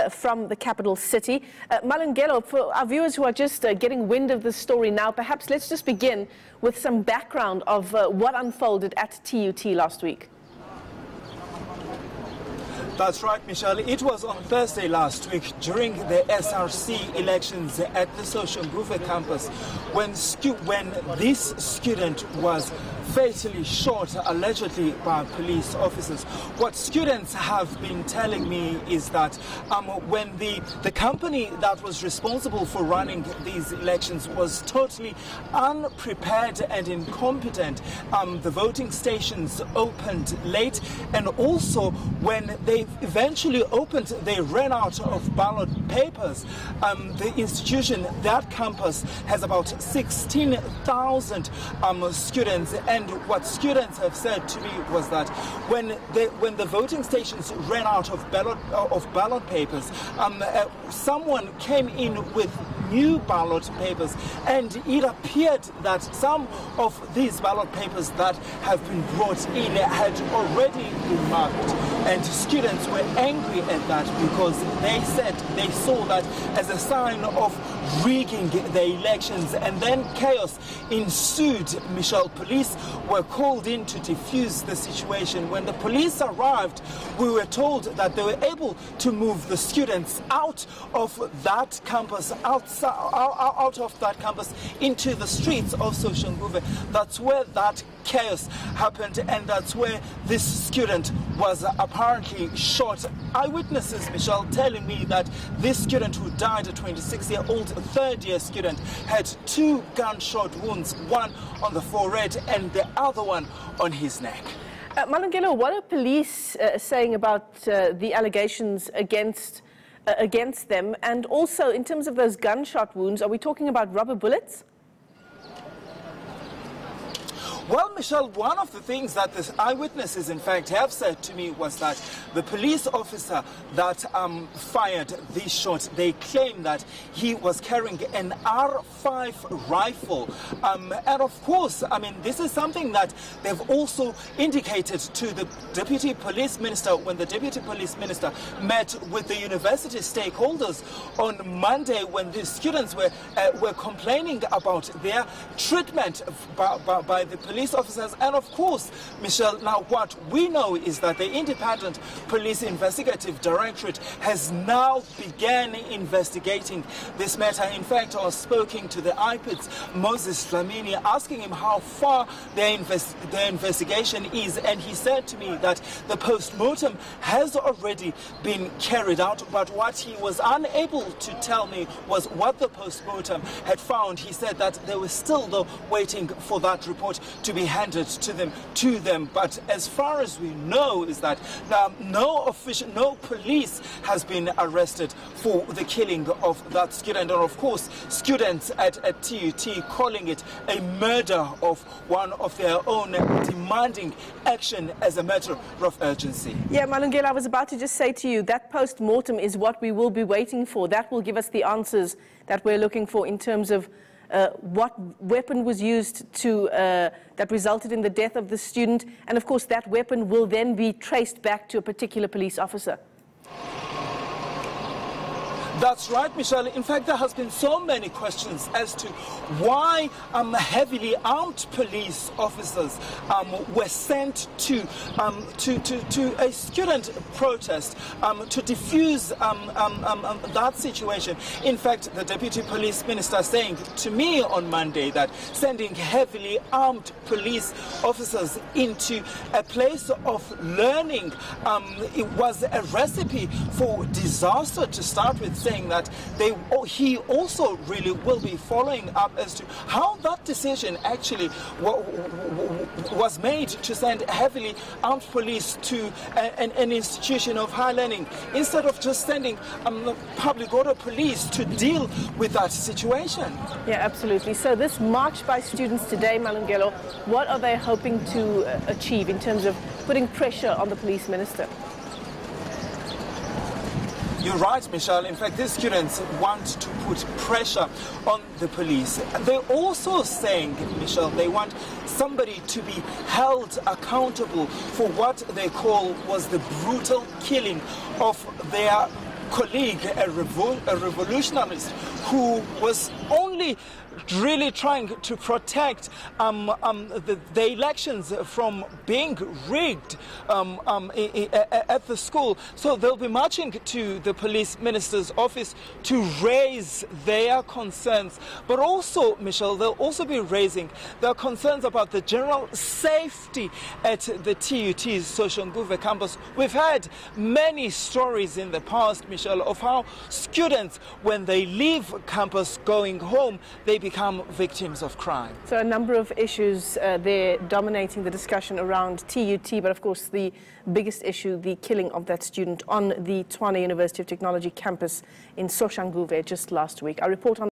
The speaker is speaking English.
from the capital city. Malungelo, for our viewers who are just getting wind of the story now, perhaps let's just begin with some background of what unfolded at TUT last week. That's right, Michelle. It was on Thursday last week during the SRC elections at the Tshwane campus when this student was fatally shot, allegedly by police officers. What students have been telling me is that when the company that was responsible for running these elections was totally unprepared and incompetent, the voting stations opened late, and also when they eventually opened, they ran out of ballot papers. The institution, that campus, has about 16,000 students, and what students have said to me was that when the voting stations ran out of ballot papers, someone came in with new ballot papers, and it appeared that some of these ballot papers that have been brought in had already been marked, and students were angry at that because they said they saw that as a sign of rigging the elections, and then chaos ensued. Michelle, police were called in to defuse the situation. When the police arrived, we were told that they were able to move the students out of that campus, out of that campus into the streets of Tshwane. That's where that chaos happened, and that's where this student was apparently shot. Eyewitnesses, Michelle, telling me that this student who died, a 26-year-old third-year student, had 2 gunshot wounds, one on the forehead and the other one on his neck. Malungelo, what are police saying about the allegations against them? And also, in terms of those gunshot wounds, are we talking about rubber bullets? Well, Michelle, one of the things that the eyewitnesses, in fact, have said to me was that the police officer that fired this shot, they claim that he was carrying an R5 rifle. And of course, I mean, this is something that they've also indicated to the Deputy Police Minister when the Deputy Police Minister met with the university stakeholders on Monday, when the students were complaining about their treatment by the police officers. And of course, Michelle, now what we know is that the Independent Police Investigative Directorate has now began investigating this matter. In fact, I was speaking to the IPID's Moses Dlamini, asking him how far their investigation is, and he said to me that the post-mortem has already been carried out, but what he was unable to tell me was what the post-mortem had found. He said that they were still, though, waiting for that report to be handed to them. But as far as we know is that no police has been arrested for the killing of that student. And of course, students at TUT calling it a murder of one of their own, demanding action as a matter of urgency. Yeah, Malungelo, I was about to just say to you that post-mortem is what we will be waiting for. That will give us the answers that we're looking for in terms of what weapon was used that resulted in the death of the student, and of course that weapon will then be traced back to a particular police officer. That's right, Michelle. In fact, there has been so many questions as to why heavily armed police officers were sent to a student protest to defuse that situation. In fact, the Deputy Police Minister saying to me on Monday that sending heavily armed police officers into a place of learning it was a recipe for disaster to start with, saying that he also really will be following up as to how that decision actually was made to send heavily armed police to an institution of higher learning instead of just sending public order police to deal with that situation. Yeah, absolutely. So this march by students today, Malungelo, what are they hoping to achieve in terms of putting pressure on the police minister? You're right, Michelle. In fact, these students want to put pressure on the police. They're also saying, Michelle, they want somebody to be held accountable for what they call was the brutal killing of their colleague, a revolutionist, who was only really trying to protect the elections from being rigged at the school. So they'll be marching to the police minister's office to raise their concerns. But also, Michelle, they'll also be raising their concerns about the general safety at the TUT's Soshanguve campus. We've had many stories in the past, Michelle, of how students, when they leave campus going home, they become victims of crime. So a number of issues there dominating the discussion around TUT, but of course the biggest issue, the killing of that student on the Tshwane University of Technology campus in Soshanguve just last week. Our report on